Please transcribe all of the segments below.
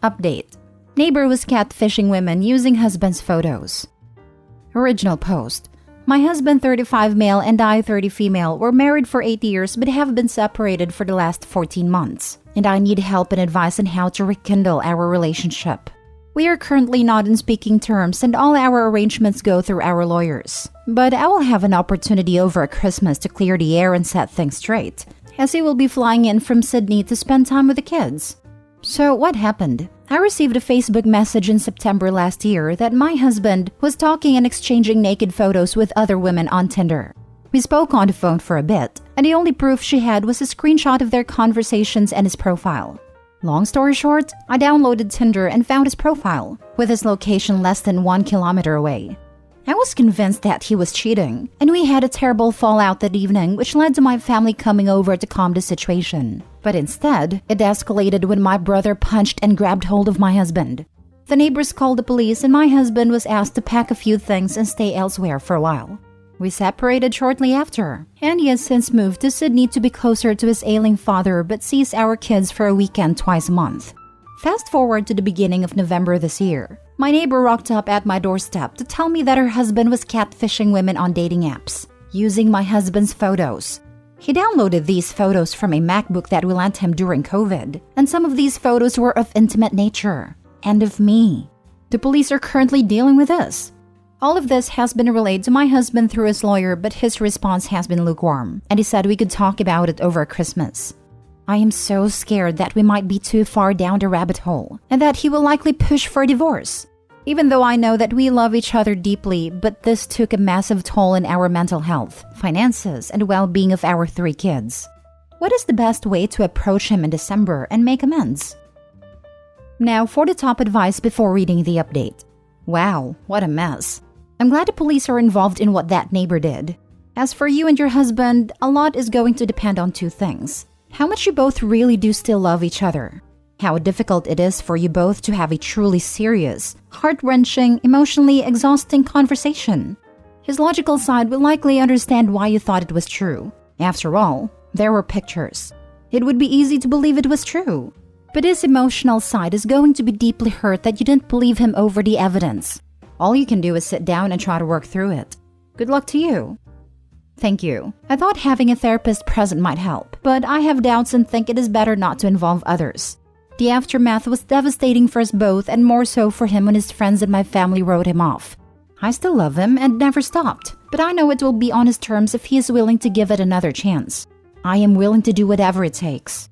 Update. Neighbor was catfishing women using husband's photos. Original post. My husband 35 male and I 30 female were married for 8 years but have been separated for the last 14 months. And I need help and advice on how to rekindle our relationship. We are currently not in speaking terms and all our arrangements go through our lawyers. But I will have an opportunity over Christmas to clear the air and set things straight, as he will be flying in from Sydney to spend time with the kids. So what happened? I received a Facebook message in September last year that my husband was talking and exchanging naked photos with other women on Tinder. We spoke on the phone for a bit, and the only proof she had was a screenshot of their conversations and his profile. Long story short, I downloaded Tinder and found his profile, with his location less than 1 kilometer away. I was convinced that he was cheating, and we had a terrible fallout that evening which led to my family coming over to calm the situation. But instead, it escalated when my brother punched and grabbed hold of my husband. The neighbors called the police and my husband was asked to pack a few things and stay elsewhere for a while. We separated shortly after, and he has since moved to Sydney to be closer to his ailing father but sees our kids for a weekend twice a month. Fast forward to the beginning of November this year. My neighbor rocked up at my doorstep to tell me that her husband was catfishing women on dating apps, using my husband's photos. He downloaded these photos from a MacBook that we lent him during COVID, and some of these photos were of intimate nature, and of me. The police are currently dealing with this. All of this has been relayed to my husband through his lawyer, but his response has been lukewarm, and he said we could talk about it over Christmas. I am so scared that we might be too far down the rabbit hole, and that he will likely push for a divorce. Even though I know that we love each other deeply, but this took a massive toll on our mental health, finances, and well-being of our 3 kids. What is the best way to approach him in December and make amends? Now for the top advice before reading the update. Wow, what a mess. I'm glad the police are involved in what that neighbor did. As for you and your husband, a lot is going to depend on 2 things. How much you both really do still love each other. How difficult it is for you both to have a truly serious, heart-wrenching, emotionally exhausting conversation. His logical side will likely understand why you thought it was true. After all, there were pictures. It would be easy to believe it was true. But his emotional side is going to be deeply hurt that you didn't believe him over the evidence. All you can do is sit down and try to work through it. Good luck to you. Thank you. I thought having a therapist present might help, but I have doubts and think it is better not to involve others. The aftermath was devastating for us both and more so for him when his friends and my family wrote him off. I still love him and never stopped, but I know it will be on his terms if he is willing to give it another chance. I am willing to do whatever it takes.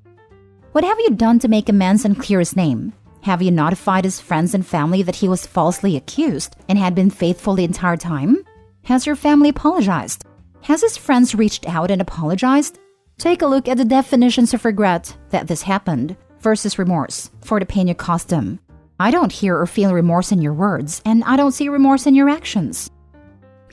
What have you done to make amends and clear his name? Have you notified his friends and family that he was falsely accused and had been faithful the entire time? Has your family apologized? Has his friends reached out and apologized? Take a look at the definitions of regret that this happened versus remorse for the pain you caused them. I don't hear or feel remorse in your words, and I don't see remorse in your actions.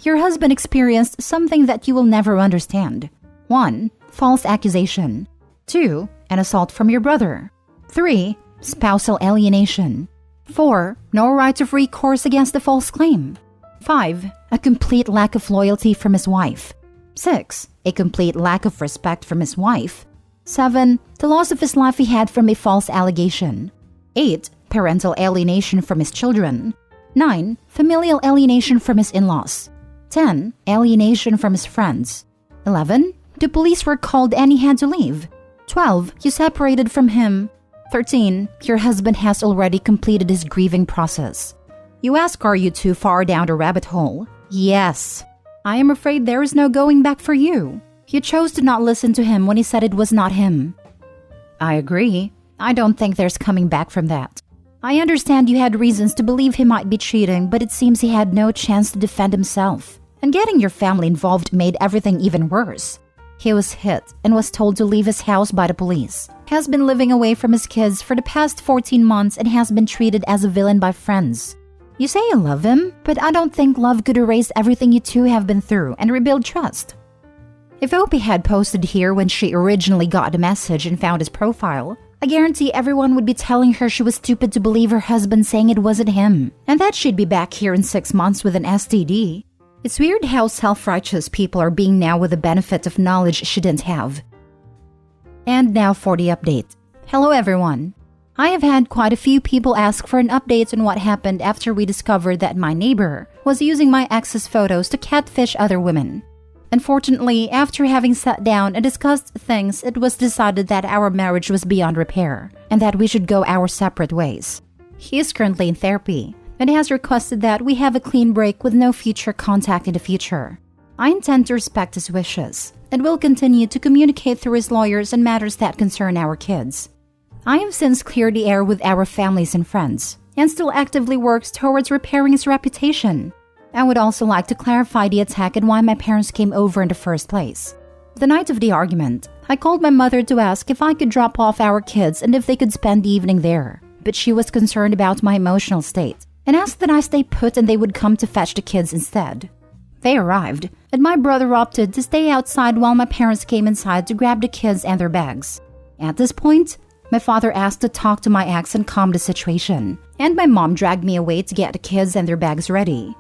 Your husband experienced something that you will never understand. 1. False accusation. 2. An assault from your brother. 3. Spousal alienation. 4. No right of recourse against the false claim. 5. A complete lack of loyalty from his wife. 6. A complete lack of respect from his wife. 7. The loss of his life he had from a false allegation. 8. Parental alienation from his children. 9. Familial alienation from his in-laws. 10. Alienation from his friends. 11. The police were called and he had to leave. 12. You separated from him. 13. Your husband has already completed his grieving process. You ask, are you too far down the rabbit hole? Yes. I am afraid there is no going back for you. You chose to not listen to him when he said it was not him. I agree. I don't think there's coming back from that. I understand you had reasons to believe he might be cheating, but it seems he had no chance to defend himself. And getting your family involved made everything even worse. He was hit and was told to leave his house by the police. Has been living away from his kids for the past 14 months and has been treated as a villain by friends. You say you love him, but I don't think love could erase everything you two have been through and rebuild trust. If Opie had posted here when she originally got the message and found his profile, I guarantee everyone would be telling her she was stupid to believe her husband saying it wasn't him, and that she'd be back here in 6 months with an STD. It's weird how self-righteous people are being now with the benefit of knowledge she didn't have. And now for the update. Hello everyone. I have had quite a few people ask for an update on what happened after we discovered that my neighbor was using my ex's photos to catfish other women. Unfortunately, after having sat down and discussed things, it was decided that our marriage was beyond repair and that we should go our separate ways. He is currently in therapy and has requested that we have a clean break with no future contact in the future. I intend to respect his wishes and will continue to communicate through his lawyers on matters that concern our kids. I have since cleared the air with our families and friends and still actively works towards repairing his reputation. I would also like to clarify the attack and why my parents came over in the first place. The night of the argument, I called my mother to ask if I could drop off our kids and if they could spend the evening there, but she was concerned about my emotional state and asked that I stay put and they would come to fetch the kids instead. They arrived, and my brother opted to stay outside while my parents came inside to grab the kids and their bags. At this point, my father asked to talk to my ex and calm the situation, and my mom dragged me away to get the kids and their bags ready.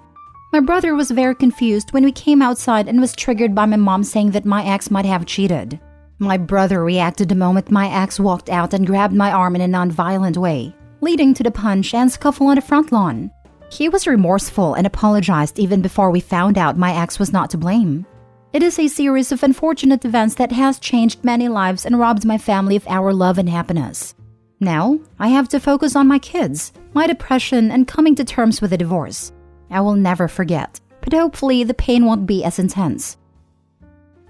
My brother was very confused when we came outside and was triggered by my mom saying that my ex might have cheated. My brother reacted the moment my ex walked out and grabbed my arm in a non-violent way, leading to the punch and scuffle on the front lawn. He was remorseful and apologized even before we found out my ex was not to blame. It is a series of unfortunate events that has changed many lives and robbed my family of our love and happiness. Now, I have to focus on my kids, my depression, and coming to terms with a divorce. I will never forget, but hopefully the pain won't be as intense.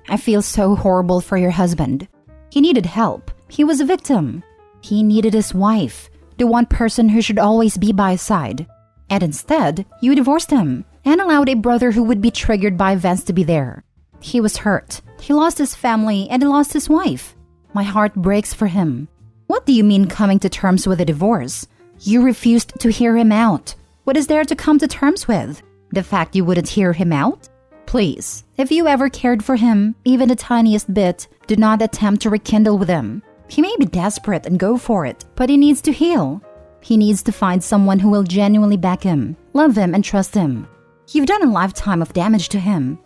I feel so horrible for your husband. He needed help. He was a victim. He needed his wife, the one person who should always be by his side. And instead, you divorced him and allowed a brother who would be triggered by events to be there. He was hurt. He lost his family and he lost his wife. My heart breaks for him. What do you mean coming to terms with a divorce? You refused to hear him out. What is there to come to terms with? The fact you wouldn't hear him out? Please, if you ever cared for him, even the tiniest bit, do not attempt to rekindle with him. He may be desperate and go for it, but he needs to heal. He needs to find someone who will genuinely back him, love him, and trust him. You've done a lifetime of damage to him.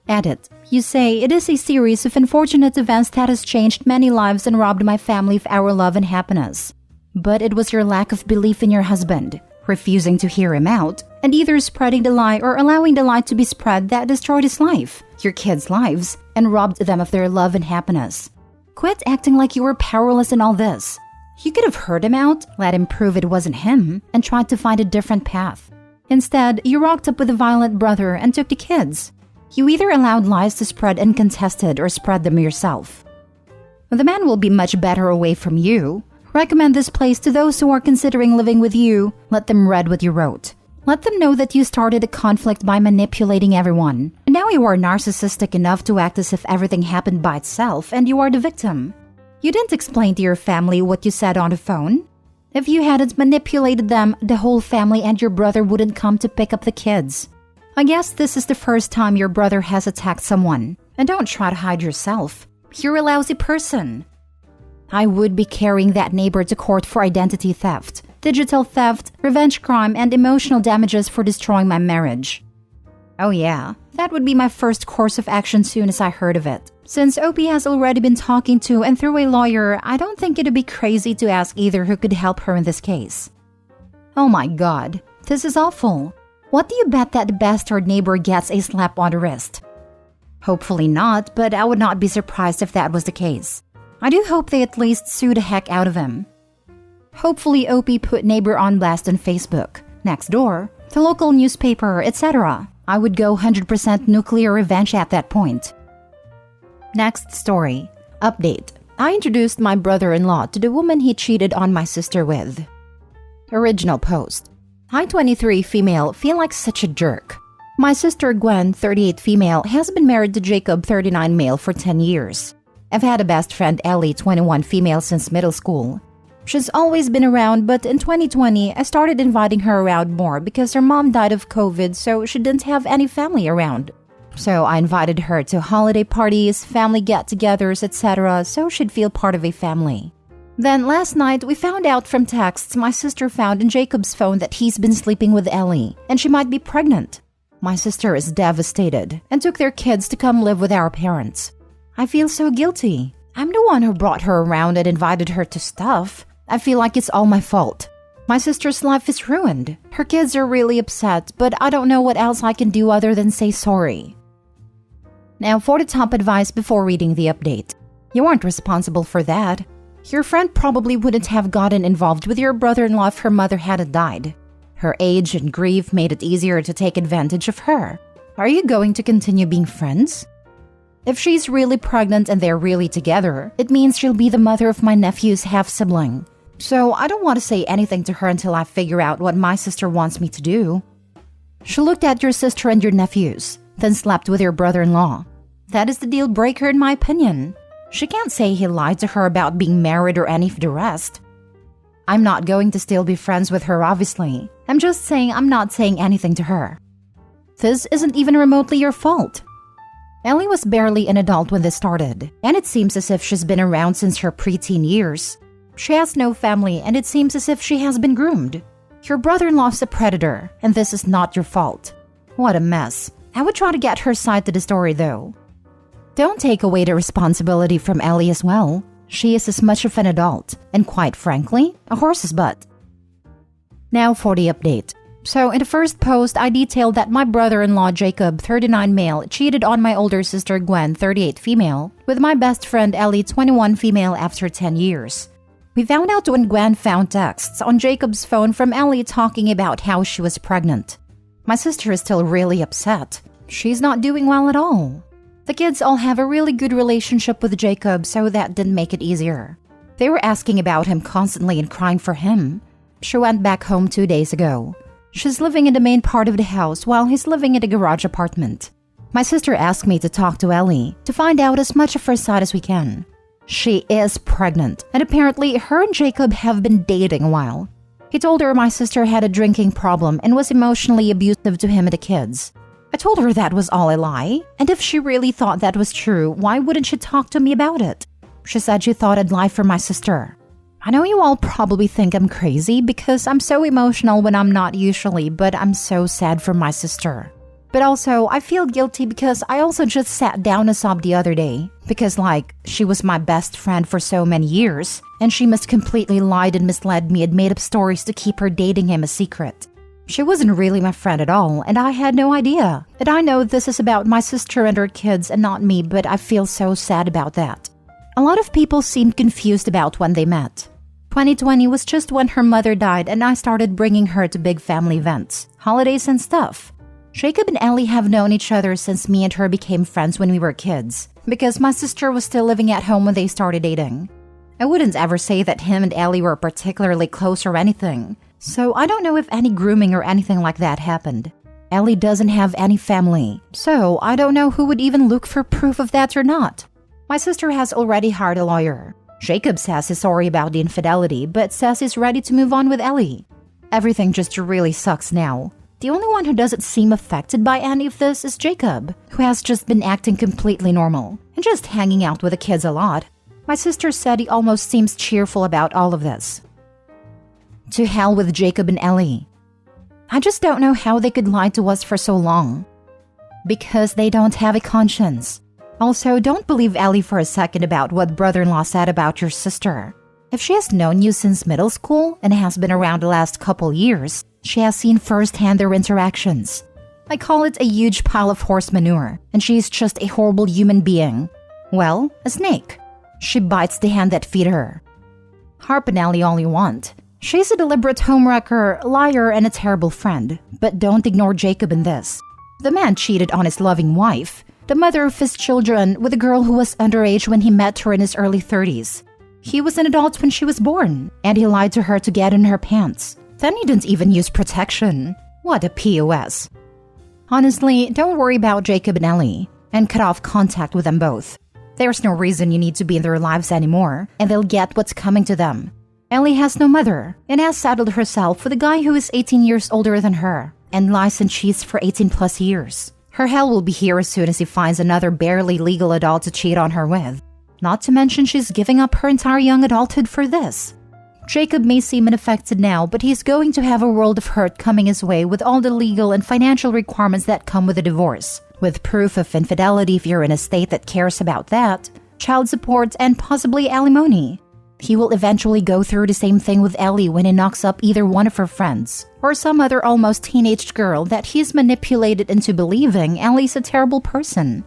Edit. You say, it is a series of unfortunate events that has changed many lives and robbed my family of our love and happiness. But it was your lack of belief in your husband, refusing to hear him out, and either spreading the lie or allowing the lie to be spread that destroyed his life, your kids' lives, and robbed them of their love and happiness. Quit acting like you were powerless in all this. You could have heard him out, let him prove it wasn't him, and tried to find a different path. Instead, you rocked up with a violent brother and took the kids. You either allowed lies to spread uncontested or spread them yourself. The man will be much better away from you. Recommend this place to those who are considering living with you. Let them read what you wrote. Let them know that you started a conflict by manipulating everyone. And now you are narcissistic enough to act as if everything happened by itself and you are the victim. You didn't explain to your family what you said on the phone. If you hadn't manipulated them, the whole family and your brother wouldn't come to pick up the kids. I guess this is the first time your brother has attacked someone. And don't try to hide yourself. You're a lousy person. I would be carrying that neighbor to court for identity theft, digital theft, revenge crime, and emotional damages for destroying my marriage. Oh yeah, that would be my first course of action soon as I heard of it. Since OP has already been talking to and through a lawyer, I don't think it'd be crazy to ask either who could help her in this case. Oh my god, this is awful. What do you bet that the bastard neighbor gets a slap on the wrist? Hopefully not, but I would not be surprised if that was the case. I do hope they at least sue the heck out of him. Hopefully OP put neighbor on blast on Facebook, next door, the local newspaper, etc. I would go 100% nuclear revenge at that point. Next story. Update. I introduced my brother-in-law to the woman he cheated on my sister with. Original post. I, 23 female, feel like such a jerk. My sister Gwen, 38 female, has been married to Jacob, 39 male, for 10 years. I've had a best friend Ellie, 21 female, since middle school. She's always been around, but in 2020, I started inviting her around more because her mom died of COVID, so she didn't have any family around. So I invited her to holiday parties, family get-togethers, etc., so she'd feel part of a family. Then last night, we found out from texts my sister found in Jacob's phone that he's been sleeping with Ellie, and she might be pregnant. My sister is devastated and took their kids to come live with our parents. I feel so guilty. I'm the one who brought her around and invited her to stuff. I feel like it's all my fault. My sister's life is ruined. Her kids are really upset, but I don't know what else I can do other than say sorry. Now for the top advice before reading the update. You aren't responsible for that. Your friend probably wouldn't have gotten involved with your brother-in-law if her mother hadn't died. Her age and grief made it easier to take advantage of her. Are you going to continue being friends? If she's really pregnant and they're really together, it means she'll be the mother of my nephew's half-sibling. So I don't want to say anything to her until I figure out what my sister wants me to do. She looked at your sister and your nephews, then slept with your brother-in-law. That is the deal breaker in my opinion. She can't say he lied to her about being married or any of the rest. I'm not going to still be friends with her, obviously. I'm just saying I'm not saying anything to her. This isn't even remotely your fault. Ellie was barely an adult when this started, and it seems as if she's been around since her preteen years. She has no family, and it seems as if she has been groomed. Your brother-in-law's a predator, and this is not your fault. What a mess. I would try to get her side to the story, though. Don't take away the responsibility from Ellie as well. She is as much of an adult, and quite frankly, a horse's butt. Now for the update. So in the first post, I detailed that my brother-in-law Jacob, 39 male, cheated on my older sister Gwen, 38 female, with my best friend Ellie, 21 female after 10 years. We found out when Gwen found texts on Jacob's phone from Ellie talking about how she was pregnant. My sister is still really upset. She's not doing well at all. The kids all have a really good relationship with Jacob, so that didn't make it easier. They were asking about him constantly and crying for him. She went back home 2 days ago. She's living in the main part of the house while he's living in a garage apartment. My sister asked me to talk to Ellie to find out as much of her side as we can. She is pregnant, and apparently her and Jacob have been dating a while. He told her my sister had a drinking problem and was emotionally abusive to him and the kids. I told her that was all a lie, and if she really thought that was true, why wouldn't she talk to me about it? She said she thought I'd lie for my sister. I know you all probably think I'm crazy because I'm so emotional when I'm not usually, but I'm so sad for my sister. But also, I feel guilty because I also just sat down and sobbed the other day. Because she was my best friend for so many years, and she must completely lied and misled me and made up stories to keep her dating him a secret. She wasn't really my friend at all, and I had no idea. And I know this is about my sister and her kids and not me, but I feel so sad about that. A lot of people seemed confused about when they met. 2020 was just when her mother died and I started bringing her to big family events, holidays and stuff. Jacob and Ellie have known each other since me and her became friends when we were kids, because my sister was still living at home when they started dating. I wouldn't ever say that him and Ellie were particularly close or anything, so I don't know if any grooming or anything like that happened. Ellie doesn't have any family, so I don't know who would even look for proof of that or not. My sister has already hired a lawyer. Jacob says he's sorry about the infidelity, but says he's ready to move on with Ellie. Everything just really sucks now. The only one who doesn't seem affected by any of this is Jacob, who has just been acting completely normal and just hanging out with the kids a lot. My sister said he almost seems cheerful about all of this. To hell with Jacob and Ellie. I just don't know how they could lie to us for so long. Because they don't have a conscience. Also, don't believe Ellie for a second about what brother-in-law said about your sister. If she has known you since middle school and has been around the last couple years, she has seen firsthand their interactions. I call it a huge pile of horse manure, and she's just a horrible human being. Well, a snake. She bites the hand that feed her. Harp on Ellie all you want. She's a deliberate homewrecker, liar, and a terrible friend. But don't ignore Jacob in this. The man cheated on his loving wife, the mother of his children, with a girl who was underage when he met her in his early 30s. He was an adult when she was born, and he lied to her to get in her pants. Then he didn't even use protection. What a POS. Honestly, don't worry about Jacob and Ellie, and cut off contact with them both. There's no reason you need to be in their lives anymore, and they'll get what's coming to them. Ellie has no mother, and has saddled herself with a guy who is 18 years older than her, and lies and cheats for 18 plus years. Her hell will be here as soon as he finds another barely legal adult to cheat on her with. Not to mention she's giving up her entire young adulthood for this. Jacob may seem unaffected now, but he's going to have a world of hurt coming his way with all the legal and financial requirements that come with a divorce, with proof of infidelity if you're in a state that cares about that, child support, and possibly alimony. He will eventually go through the same thing with Ellie when he knocks up either one of her friends or some other almost teenage girl that he's manipulated into believing Ellie's a terrible person.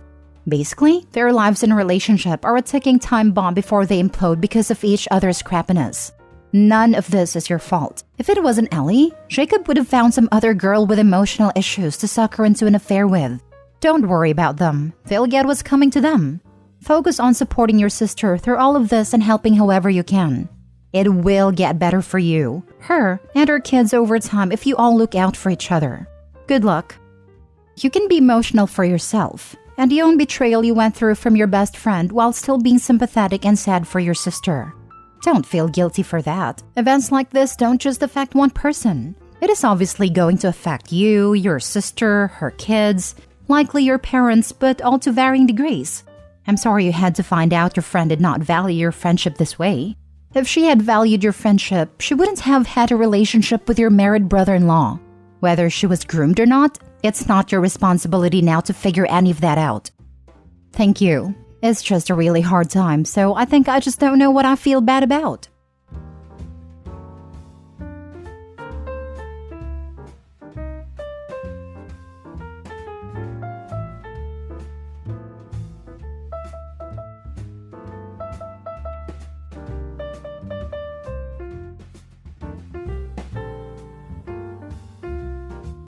Basically, their lives in a relationship are a ticking time bomb before they implode because of each other's crappiness. None of this is your fault. If it wasn't Ellie, Jacob would have found some other girl with emotional issues to suck her into an affair with. Don't worry about them. They'll get what's coming to them. Focus on supporting your sister through all of this and helping however you can. It will get better for you, her, and her kids over time if you all look out for each other. Good luck. You can be emotional for yourself and the own betrayal you went through from your best friend while still being sympathetic and sad for your sister. Don't feel guilty for that. Events like this don't just affect one person. It is obviously going to affect you, your sister, her kids, likely your parents, but all to varying degrees. I'm sorry you had to find out your friend did not value your friendship this way. If she had valued your friendship, she wouldn't have had a relationship with your married brother-in-law. Whether she was groomed or not, it's not your responsibility now to figure any of that out. Thank you. It's just a really hard time, so I think I just don't know what I feel bad about.